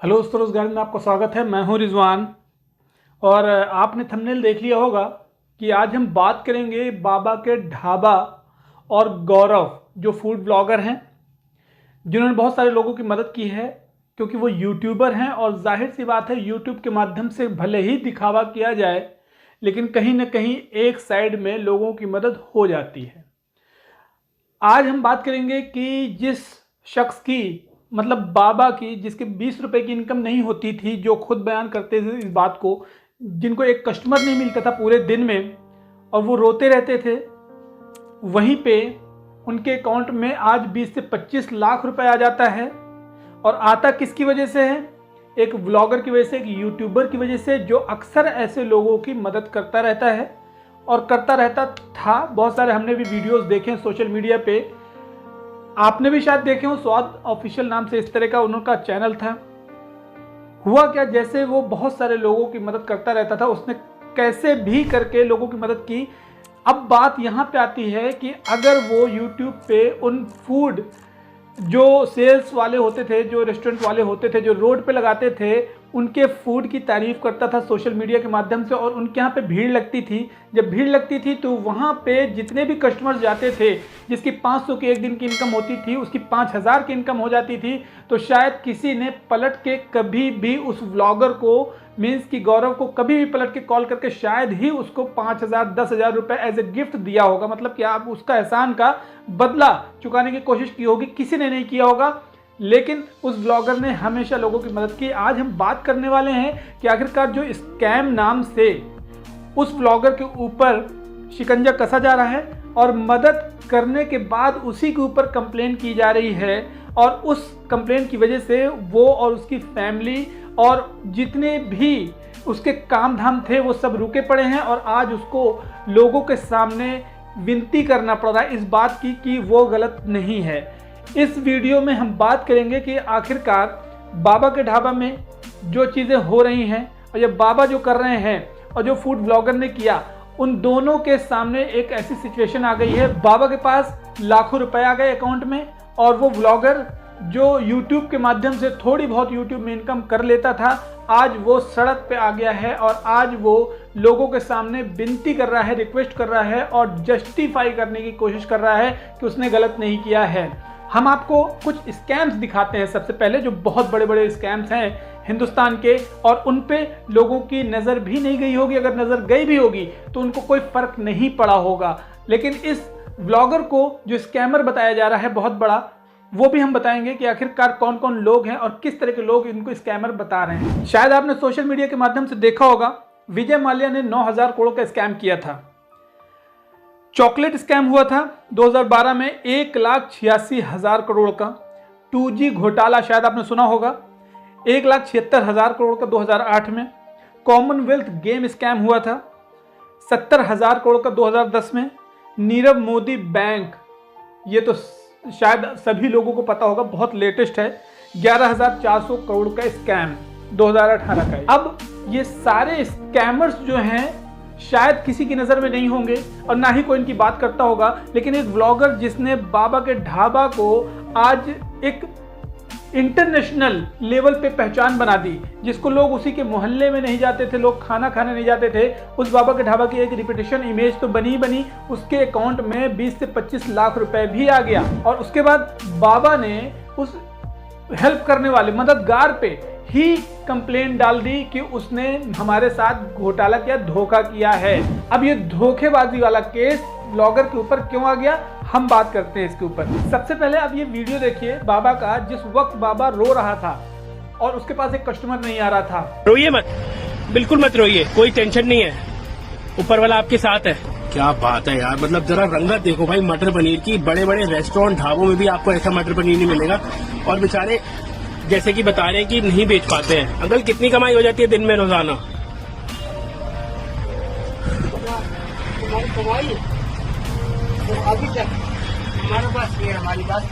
Hello दोस्तों, रोजगार में आपका स्वागत है। मैं हूं रिजवान और आपने थंबनेल देख लिया होगा कि आज हम बात करेंगे बाबा के ढाबा और गौरव जो फूड ब्लॉगर हैं, जिन्होंने बहुत सारे लोगों की मदद की है क्योंकि वो यूट्यूबर हैं। और जाहिर सी बात है, यूट्यूब के माध्यम से भले ही दिखावा किया जाए लेकिन कहीं ना कहीं एक साइड में लोगों की मदद हो जाती है। आज हम बात करेंगे कि जिस शख्स की मतलब बाबा की, जिसके 20 रुपए की इनकम नहीं होती थी, जो खुद बयान करते थे इस बात को, जिनको एक कस्टमर नहीं मिलता था पूरे दिन में और वो रोते रहते थे, वहीं पे उनके अकाउंट में आज 20 से 25 लाख रुपए आ जाता है। और आता किसकी वजह से है? एक व्लॉगर की वजह से, एक यूट्यूबर की वजह से, जो अक्सर ऐसे लोगों की मदद करता रहता है और करता रहता था। बहुत सारे हमने भी वीडियोस देखे हैं सोशल मीडिया पे, आपने भी शायद देखे हो। स्वाद ऑफिशियल नाम से इस तरह का उनका चैनल था। हुआ क्या, जैसे वो बहुत सारे लोगों की मदद करता रहता था, उसने कैसे भी करके लोगों की मदद की। अब बात यहाँ पे आती है कि अगर वो यूट्यूब पे उन फूड जो सेल्स वाले होते थे, जो रेस्टोरेंट वाले होते थे, जो रोड पे लगाते थे, उनके फूड की तारीफ करता था सोशल मीडिया के माध्यम से, और उनके यहाँ पे भीड़ लगती थी। जब भीड़ लगती थी तो वहाँ पे जितने भी कस्टमर्स जाते थे, जिसकी 500 की एक दिन की इनकम होती थी, उसकी 5000 की इनकम हो जाती थी, तो शायद किसी ने पलट के कभी भी उस व्लॉगर को, मीन्स कि गौरव को, कभी भी पलट के कॉल करके शायद ही उसको 5000 10,000 रुपये एज ए गिफ्ट दिया होगा। मतलब कि आप उसका एहसान का बदला चुकाने की कोशिश की होगी, किसी ने नहीं किया होगा, लेकिन उस ब्लॉगर ने हमेशा लोगों की मदद की। आज हम बात करने वाले हैं कि आखिरकार जो स्कैम नाम से उस ब्लॉगर के ऊपर शिकंजा कसा जा रहा है और मदद करने के बाद उसी के ऊपर कंप्लेन की जा रही है, और उस कंप्लेन की वजह से वो और उसकी फैमिली और जितने भी उसके काम धाम थे वो सब रुके पड़े हैं। और आज उसको लोगों के सामने विनती करना पड़ रहा है इस बात की कि वो गलत नहीं है। इस वीडियो में हम बात करेंगे कि आखिरकार बाबा के ढाबा में जो चीज़ें हो रही हैं और ये बाबा जो कर रहे हैं और जो फूड ब्लॉगर ने किया, उन दोनों के सामने एक ऐसी सिचुएशन आ गई है। बाबा के पास लाखों रुपए आ गए अकाउंट में, और वो ब्लॉगर जो यूट्यूब के माध्यम से थोड़ी बहुत यूट्यूब में इनकम कर लेता था, आज वो सड़क पे आ गया है और आज वो लोगों के सामने विनती कर रहा है, रिक्वेस्ट कर रहा है और जस्टिफाई करने की कोशिश कर रहा है कि उसने गलत नहीं किया है। हम आपको कुछ स्कैम्स दिखाते हैं सबसे पहले, जो बहुत बड़े बड़े स्कैम्स हैं हिंदुस्तान के, और उन पे लोगों की नज़र भी नहीं गई होगी। अगर नज़र गई भी होगी तो उनको कोई फ़र्क नहीं पड़ा होगा। लेकिन इस व्लॉगर को जो स्कैमर बताया जा रहा है बहुत बड़ा, वो भी हम बताएंगे कि आखिरकार कौन कौन लोग हैं और किस तरह के लोग इनको स्कैमर बता रहे हैं। शायद आपने सोशल मीडिया के माध्यम से देखा होगा, विजय माल्या ने 9,000 करोड़ का स्कैम किया था। चॉकलेट स्कैम हुआ था 2012 में 1,86,000 करोड़ का। 2G घोटाला शायद आपने सुना होगा, 1,76,000 करोड़ का 2008 में। कॉमनवेल्थ गेम स्कैम हुआ था 70,000 करोड़ का 2010 में। नीरव मोदी बैंक, ये तो शायद सभी लोगों को पता होगा, बहुत लेटेस्ट है, 11,400 करोड़ का स्कैम 2018 का है। अब ये सारे स्कैमर्स जो हैं शायद किसी की नज़र में नहीं होंगे और ना ही कोई इनकी बात करता होगा, लेकिन एक ब्लॉगर जिसने बाबा के ढाबा को आज एक इंटरनेशनल लेवल पे पहचान बना दी, जिसको लोग उसी के मोहल्ले में नहीं जाते थे, लोग खाना खाने नहीं जाते थे, उस बाबा के ढाबा की एक रिपीटेशन इमेज तो बनी, उसके अकाउंट में 20 से 25 लाख रुपए भी आ गया। और उसके बाद बाबा ने उस हेल्प करने वाले मददगार पे ही कंप्लेंट डाल दी कि उसने हमारे साथ घोटाला किया, धोखा किया है। अब ये धोखेबाजी वाला केस ब्लॉगर के ऊपर क्यों आ गया, हम बात करते हैं इसके ऊपर। सबसे पहले आप ये वीडियो देखिए बाबा का, जिस वक्त बाबा रो रहा था और उसके पास एक कस्टमर नहीं आ रहा था। रोइए मत, बिल्कुल मत रोइए, कोई टेंशन नहीं है, ऊपर वाला आपके साथ है। क्या बात है यार, मतलब जरा रंगत देखो भाई मटर पनीर की। बड़े बड़े रेस्टोरेंट ढाबों में भी आपको ऐसा मटर पनीर नहीं मिलेगा, और बेचारे जैसे कि बता रहे हैं कि नहीं बेच पाते हैं। अंकल, कितनी कमाई हो जाती है दिन में रोजाना? कमाई तो अभी तक हमारे पास ये, हमारी बात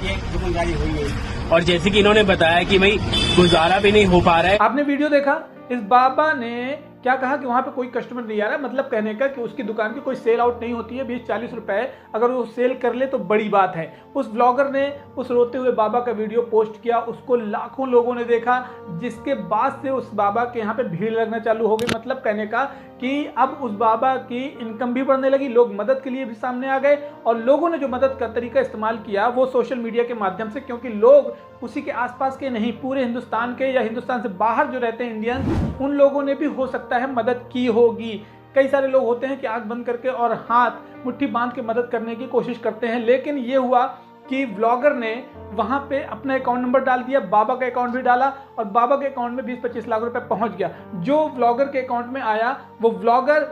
ये दुकानदारी हुई है। और जैसे कि इन्होंने बताया कि भाई गुजारा भी नहीं हो पा रहा है। आपने वीडियो देखा, इस बाबा ने क्या कहा कि वहाँ पे कोई कस्टमर नहीं आ रहा, मतलब कहने का कि उसकी दुकान की कोई सेल आउट नहीं होती है, 20-40 रुपए अगर वो सेल कर ले तो बड़ी बात है। उस ब्लॉगर ने उस रोते हुए बाबा का वीडियो पोस्ट किया, उसको लाखों लोगों ने देखा, जिसके बाद से उस बाबा के यहाँ पे भीड़ लगना चालू हो गई। मतलब कहने का कि अब उस बाबा की इनकम भी बढ़ने लगी, लोग मदद के लिए भी सामने आ गए, और लोगों ने जो मदद का तरीका इस्तेमाल किया वो सोशल मीडिया के माध्यम से, क्योंकि लोग उसी के आसपास के नहीं, पूरे हिंदुस्तान के या हिंदुस्तान से बाहर जो रहते हैं इंडियन, उन लोगों ने भी हो सकता है मदद की होगी। कई सारे लोग होते हैं कि आंख बंद करके और हाथ मुट्ठी बांध के मदद करने की कोशिश करते हैं, लेकिन ये हुआ कि व्लॉगर ने वहां पे अपना अकाउंट नंबर डाल दिया, बाबा का अकाउंट भी डाला, और बाबा के अकाउंट में 20-25 लाख रुपए पहुंच गया। जो व्लॉगर के अकाउंट में आया वो व्लॉगर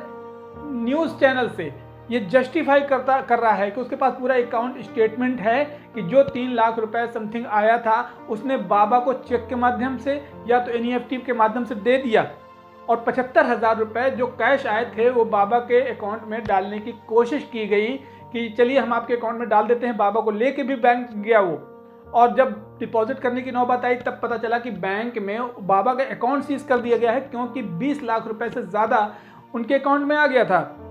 न्यूज़ चैनल से ये जस्टिफाई कर रहा है कि उसके पास पूरा अकाउंट स्टेटमेंट है कि जो 3 लाख रुपए समथिंग आया था उसने बाबा को चेक के माध्यम से या तो NEFT के माध्यम से दे दिया, और 75,000 रुपए जो कैश आए थे वो बाबा के अकाउंट में डालने की कोशिश की गई कि चलिए हम आपके अकाउंट में डाल देते हैं। बाबा को लेके भी बैंक गया वो, और जब डिपॉजिट करने की नौबत आई तब पता चला कि बैंक में बाबा का अकाउंट सीज कर दिया गया है, क्योंकि 20 लाख रुपए से ज़्यादा उनके अकाउंट में आ गया था।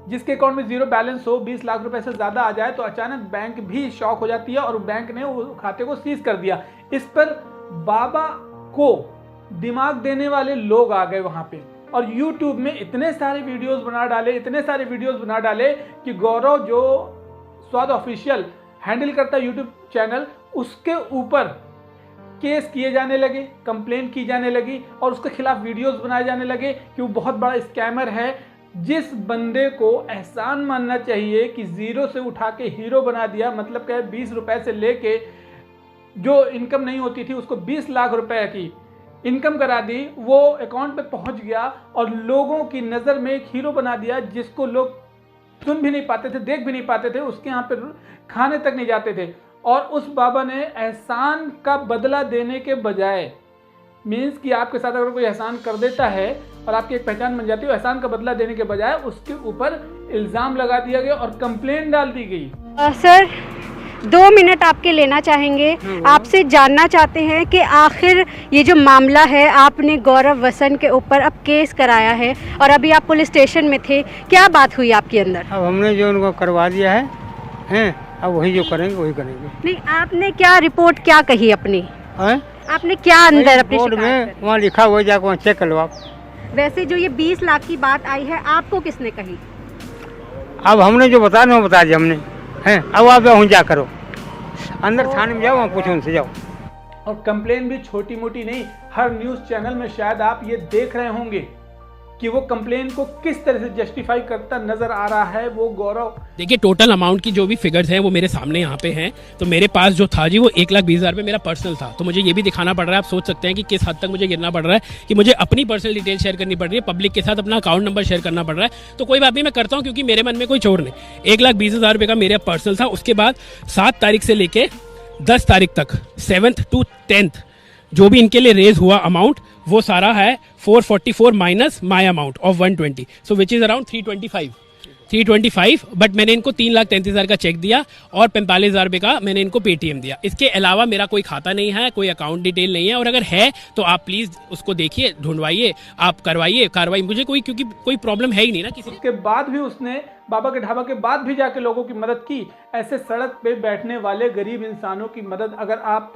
जिसके अकाउंट में जीरो बैलेंस हो, 20 लाख रुपए से ज़्यादा आ जाए तो अचानक बैंक भी शॉक हो जाती है, और बैंक ने वो खाते को सीज कर दिया। इस पर बाबा को दिमाग देने वाले लोग आ गए वहाँ पे, और YouTube में इतने सारे वीडियोस बना डाले कि गौरव जो स्वाद ऑफिशियल हैंडल करता है यूट्यूब चैनल, उसके ऊपर केस किए जाने लगे, कंप्लेन की जाने लगी, और उसके खिलाफ वीडियोस बनाए जाने लगे कि वो बहुत बड़ा स्कैमर है। जिस बंदे को एहसान मानना चाहिए कि जीरो से उठा के हीरो बना दिया, मतलब क्या 20 रुपए से लेके जो इनकम नहीं होती थी उसको 20 लाख रुपए की इनकम करा दी, वो अकाउंट पे पहुंच गया और लोगों की नज़र में एक हीरो बना दिया, जिसको लोग सुन भी नहीं पाते थे, देख भी नहीं पाते थे, उसके यहाँ पे खाने तक नहीं जाते थे। और उस बाबा ने एहसान का बदला देने के बजाय, मीन्स कि आपके साथ अगर कोई एहसान कर देता है और आपकी एक पहचान बन जाती है, एहसान का बदला देने के बजाय उसके ऊपर इल्ज़ाम लगा दिया गया और कंप्लेंट डाल दी गई। सर 2 मिनट आपके लेना चाहेंगे, आपसे जानना चाहते हैं कि आखिर ये जो मामला है, आपने गौरव वसन के ऊपर अब केस कराया है और अभी आप पुलिस स्टेशन में थे, क्या बात हुई आपके अंदर? अब हमने जो उनको करवा दिया है अब वही जो करेंगे वही करेंगे। नहीं, आपने क्या रिपोर्ट क्या कही अपनी? आपने क्या अंदर अपनी रिपोर्ट में वहाँ लिखा हुआ, जाकर वहाँ चेक कर लो आप। वैसे जो ये 20 लाख की बात आई है, आपको किसने कही? अब हमने जो बताया वो बता दिया हमने, अब आप वहीं जा करो, अंदर थाने में जाओ, वहाँ पूछो उनसे, जाओ। और कंप्लेन भी छोटी मोटी नहीं, हर न्यूज़ चैनल में शायद आप ये देख रहे होंगे कि वो कंप्लेन को किस तरह से जस्टिफाई करता नजर आ रहा है वो गौरव। देखिए, टोटल अमाउंट की जो भी फिगर्स हैं वो मेरे सामने यहाँ पे हैं। तो मेरे पास जो था जी वो 1,20,000 रुपये मेरा पर्सनल था। तो मुझे ये भी दिखाना पड़ रहा है, आप सोच सकते हैं कि किस हद तक मुझे गिरना पड़ रहा है कि मुझे अपनी पर्सनल डिटेल शेयर करनी पड़ रही है, पब्लिक के साथ अपना अकाउंट नंबर शेयर करना पड़ रहा है। तो कोई बात नहीं, मैं करता हूँ, क्योंकि मेरे मन में कोई चोर नहीं। 1,20,000 रुपये का मेरा पर्सनल था। उसके बाद 7 तारीख से लेके 10 तारीख तक, 7th to 10th जो भी इनके लिए रेज हुआ अमाउंट, वो सारा है 444 minus my amount of 120, so which is around 325। But मैंने इनको 3,33,000 का चेक दिया और 45,000 रुपये का मैंने इनको पेटीएम दिया। इसके अलावा मेरा कोई खाता नहीं है, कोई अकाउंट डिटेल नहीं है, और अगर है तो आप प्लीज उसको देखिए, ढूंढवाइए, आप करवाइए कार्रवाई मुझे क्योंकि कोई प्रॉब्लम है ही नहीं ना किसी। उसके बाद भी उसने बाबा के ढाबा के बाद भी जाके लोगों की मदद की। ऐसे सड़क पे बैठने वाले गरीब इंसानों की मदद अगर आप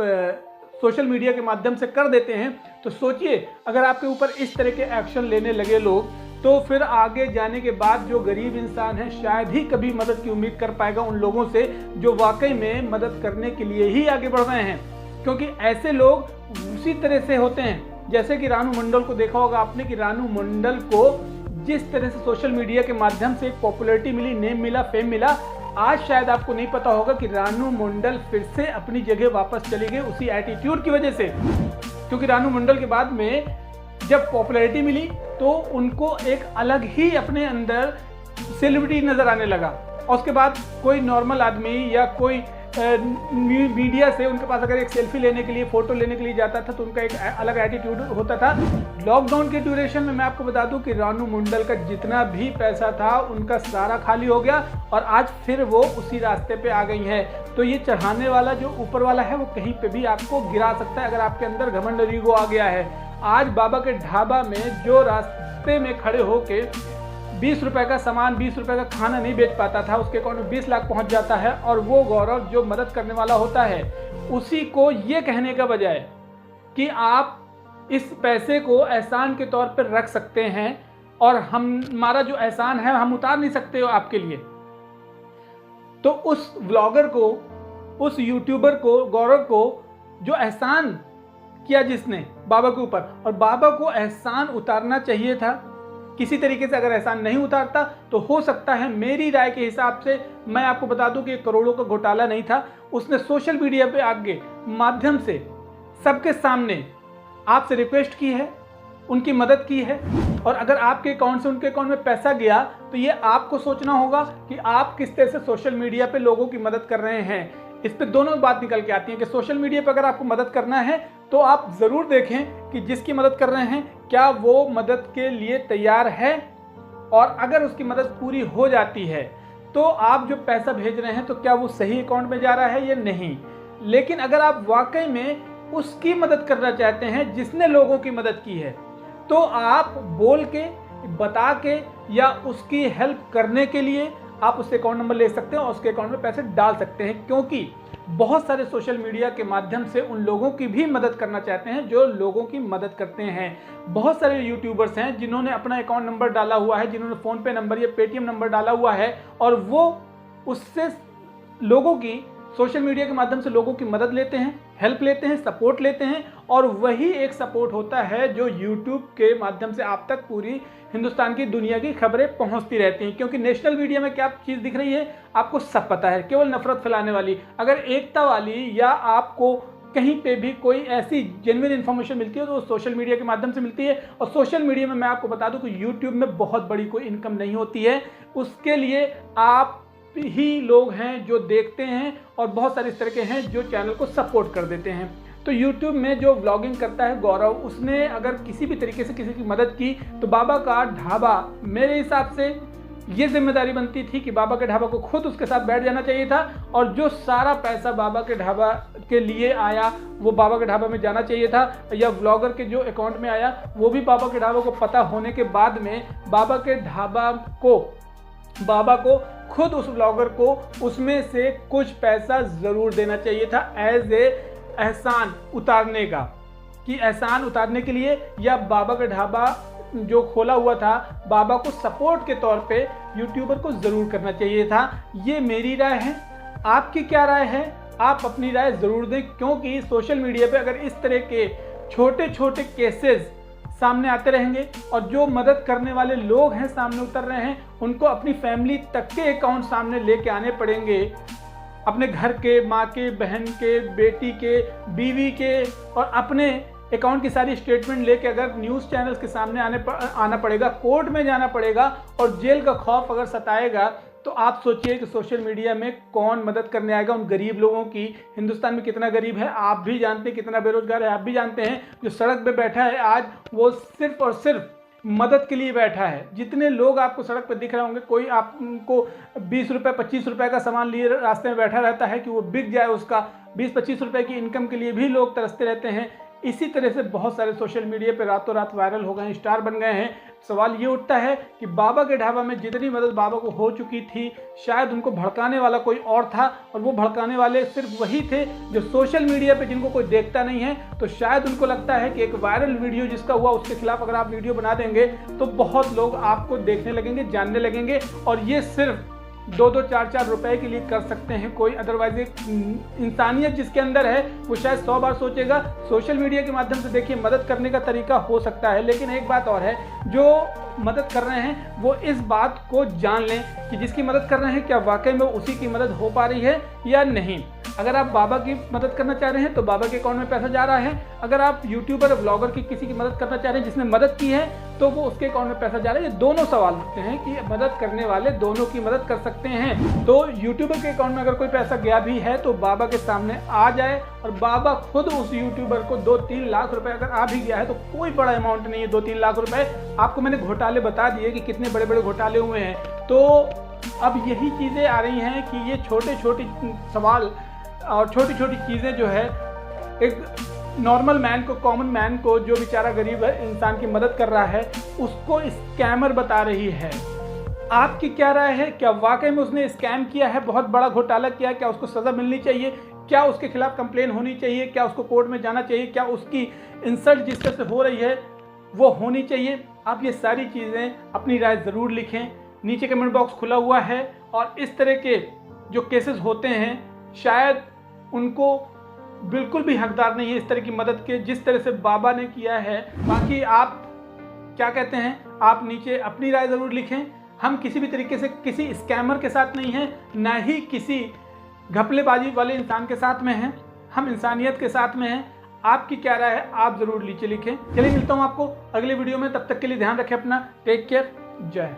सोशल मीडिया के माध्यम से कर देते हैं तो सोचिए, अगर आपके ऊपर इस तरह के एक्शन लेने लगे लोग, तो फिर आगे जाने के बाद जो गरीब इंसान है शायद ही कभी मदद की उम्मीद कर पाएगा उन लोगों से जो वाकई में मदद करने के लिए ही आगे बढ़ रहे हैं। क्योंकि ऐसे लोग उसी तरह से होते हैं, जैसे कि रानू मंडल को देखा होगा आपने कि रानू मंडल को जिस तरह से सोशल मीडिया के माध्यम से एक पॉपुलैरिटी मिली, नेम मिला, फेम मिला, आज शायद आपको नहीं पता होगा कि रानू मंडल फिर से अपनी जगह वापस चली गई उसी एटीट्यूड की वजह से। क्योंकि रानू मंडल के बाद में जब पॉपुलैरिटी मिली तो उनको एक अलग ही अपने अंदर सेलिब्रिटी नजर आने लगा, और उसके बाद कोई नॉर्मल आदमी या कोई मीडिया से उनके पास अगर एक सेल्फी लेने के लिए, फोटो लेने के लिए जाता था तो उनका एक अलग एटीट्यूड होता था। लॉकडाउन के ड्यूरेशन में मैं आपको बता दूं कि रानू मंडल का जितना भी पैसा था उनका सारा खाली हो गया, और आज फिर वो उसी रास्ते पे आ गई है। तो ये चढ़ाने वाला जो ऊपर वाला है वो कहीं पे भी आपको गिरा सकता है अगर आपके अंदर घमंड और ईगो आ गया है। आज बाबा के ढाबा में जो रास्ते में खड़े होके 20 रुपए का सामान, 20 रुपए का खाना नहीं बेच पाता था, उसके अकाउंट में 20 लाख पहुंच जाता है। और वो गौरव जो मदद करने वाला होता है, उसी को ये कहने का बजाय कि आप इस पैसे को एहसान के तौर पर रख सकते हैं और हमारा जो एहसान है हम उतार नहीं सकते हो आपके लिए, तो उस व्लॉगर को, उस यूट्यूबर को, गौरव को जो एहसान किया जिसने बाबा के ऊपर, और बाबा को एहसान उतारना चाहिए था किसी तरीके से। अगर एहसान नहीं उतारता तो हो सकता है, मेरी राय के हिसाब से मैं आपको बता दूं कि करोड़ों का घोटाला नहीं था। उसने सोशल मीडिया पे आगे माध्यम से सबके सामने आपसे रिक्वेस्ट की है, उनकी मदद की है, और अगर आपके अकाउंट से उनके अकाउंट में पैसा गया तो ये आपको सोचना होगा कि आप किस तरह से सोशल मीडिया पे लोगों की मदद कर रहे हैं। इस पे दोनों बात निकल के आती है कि सोशल मीडिया पे अगर आपको मदद करना है तो आप ज़रूर देखें कि जिसकी मदद कर रहे हैं क्या वो मदद के लिए तैयार है, और अगर उसकी मदद पूरी हो जाती है तो आप जो पैसा भेज रहे हैं तो क्या वो सही अकाउंट में जा रहा है या नहीं। लेकिन अगर आप वाकई में उसकी मदद करना चाहते हैं जिसने लोगों की मदद की है, तो आप बोल के, बता के, या उसकी हेल्प करने के लिए आप उससे अकाउंट नंबर ले सकते हैं और उसके अकाउंट में पैसे डाल सकते हैं। क्योंकि बहुत सारे सोशल मीडिया के माध्यम से उन लोगों की भी मदद करना चाहते हैं जो लोगों की मदद करते हैं। बहुत सारे यूट्यूबर्स हैं जिन्होंने अपना अकाउंट नंबर डाला हुआ है, जिन्होंने फ़ोन पे नंबर या पेटीएम नंबर डाला हुआ है, और वो उससे लोगों की, सोशल मीडिया के माध्यम से लोगों की मदद लेते हैं, हेल्प लेते हैं, सपोर्ट लेते हैं, और वही एक सपोर्ट होता है जो यूट्यूब के माध्यम से आप तक पूरी हिंदुस्तान की, दुनिया की खबरें पहुंचती रहती हैं। क्योंकि नेशनल मीडिया में क्या चीज़ दिख रही है आपको सब पता है, केवल नफरत फैलाने वाली। अगर एकता वाली या आपको कहीं पे भी कोई ऐसी जेन्युइन इन्फॉर्मेशन मिलती है तो वो सोशल मीडिया के माध्यम से मिलती है। और सोशल मीडिया में मैं आपको बता दूं कि यूट्यूब में बहुत बड़ी कोई इनकम नहीं होती है, उसके लिए आप ही लोग हैं जो देखते हैं, और बहुत सारे इस तरह के हैं जो चैनल को सपोर्ट कर देते हैं। तो YouTube में जो व्लॉगिंग करता है गौरव, उसने अगर किसी भी तरीके से किसी की मदद की तो बाबा का ढाबा, मेरे हिसाब से ये जिम्मेदारी बनती थी कि बाबा के ढाबा को खुद उसके साथ बैठ जाना चाहिए था, और जो सारा पैसा बाबा के ढाबा के लिए आया वो बाबा के ढाबा में जाना चाहिए था, या व्लॉगर के जो अकाउंट में आया वो भी बाबा के ढाबा को पता होने के बाद में बाबा के ढाबा को, बाबा को खुद उस व्लॉगर को उसमें से कुछ पैसा ज़रूर देना चाहिए था एज ए एहसान उतारने का, कि एहसान उतारने के लिए, या बाबा का ढाबा जो खोला हुआ था बाबा को सपोर्ट के तौर पे यूट्यूबर को ज़रूर करना चाहिए था। ये मेरी राय है, आपकी क्या राय है? आप अपनी राय ज़रूर दें, क्योंकि सोशल मीडिया पे अगर इस तरह के छोटे छोटे केसेस सामने आते रहेंगे और जो मदद करने वाले लोग हैं सामने उतर रहे हैं, उनको अपनी फैमिली तक के अकाउंट सामने लेके आने पड़ेंगे, अपने घर के, माँ के, बहन के, बेटी के, बीवी के, और अपने अकाउंट की सारी स्टेटमेंट लेके अगर न्यूज़ चैनल्स के सामने आना पड़ेगा, कोर्ट में जाना पड़ेगा, और जेल का खौफ अगर सताएगा, तो आप सोचिए कि सोशल मीडिया में कौन मदद करने आएगा उन गरीब लोगों की। हिंदुस्तान में कितना गरीब है आप भी जानते हैं, कितना बेरोजगार है आप भी जानते हैं। जो सड़क पे बैठा है आज, वो सिर्फ और सिर्फ मदद के लिए बैठा है। जितने लोग आपको सड़क पर दिख रहे होंगे, कोई आपको 20 रुपये 25 रुपये का सामान लिए रास्ते में बैठा रहता है कि वो बिक जाए, उसका 20-25 रुपये की इनकम के लिए भी लोग तरसते रहते हैं। इसी तरह से बहुत सारे सोशल मीडिया पे रातों रात वायरल हो गए हैं, स्टार बन गए हैं। सवाल ये उठता है कि बाबा के ढाबा में जितनी मदद बाबा को हो चुकी थी, शायद उनको भड़काने वाला कोई और था, और वो भड़काने वाले सिर्फ वही थे जो सोशल मीडिया पे, जिनको कोई देखता नहीं है। तो शायद उनको लगता है कि एक वायरल वीडियो जिसका हुआ उसके खिलाफ अगर आप वीडियो बना देंगे तो बहुत लोग आपको देखने लगेंगे, जानने लगेंगे, और ये सिर्फ 2-2, 4-4 रुपए के लिए कर सकते हैं कोई। अदरवाइज एक इंसानियत जिसके अंदर है वो शायद 100 बार सोचेगा। सोशल मीडिया के माध्यम से देखिए मदद करने का तरीका हो सकता है, लेकिन एक बात और है, जो मदद कर रहे हैं वो इस बात को जान लें कि जिसकी मदद कर रहे हैं क्या वाकई में उसी की मदद हो पा रही है या नहीं। अगर आप बाबा की मदद करना चाह रहे हैं तो बाबा के अकाउंट में पैसा जा रहा है। अगर आप यूट्यूबर, व्लॉगर की किसी की मदद करना चाह रहे हैं जिसने मदद की है तो वो उसके अकाउंट में पैसा जा रहा है। ये दोनों सवाल उठते हैं कि मदद करने वाले दोनों की मदद कर सकते हैं। तो यूट्यूबर के अकाउंट में अगर कोई पैसा गया भी है तो बाबा के सामने आ जाए, और बाबा खुद उस यूट्यूबर को 2-3 लाख रुपए अगर आ भी गया है तो कोई बड़ा अमाउंट नहीं है। 2-3 लाख रुपए, आपको मैंने घोटाले बता दिए कि कितने बड़े बड़े घोटाले हुए हैं। तो अब यही चीज़ें आ रही हैं कि ये छोटे छोटे सवाल और छोटी छोटी चीज़ें जो है एक नॉर्मल मैन को, कॉमन मैन को, जो बेचारा गरीब इंसान की मदद कर रहा है, उसको स्कैमर बता रही है। आपकी क्या राय है? क्या वाकई में उसने स्कैम किया है, बहुत बड़ा घोटाला किया? क्या उसको सज़ा मिलनी चाहिए? क्या उसके खिलाफ कंप्लेन होनी चाहिए? क्या उसको कोर्ट में जाना चाहिए? क्या उसकी इंसल्ट जिस तरह से हो रही है वो होनी चाहिए? आप ये सारी चीज़ें अपनी राय ज़रूर लिखें। नीचे कमेंट बॉक्स खुला हुआ है। और इस तरह के जो केसेस होते हैं, शायद उनको बिल्कुल भी हकदार नहीं है इस तरह की मदद के, जिस तरह से बाबा ने किया है। बाकी आप क्या कहते हैं? आप नीचे अपनी राय ज़रूर लिखें। हम किसी भी तरीके से किसी स्कैमर के साथ नहीं हैं, ना ही किसी घपलेबाजी वाले इंसान के साथ में हैं। हम इंसानियत के साथ में हैं। आपकी क्या राय है? आप ज़रूर नीचे लिखें। चलिए मिलता हूँ आपको अगले वीडियो में। तब तक के लिए ध्यान रखें अपना। Take care. जय।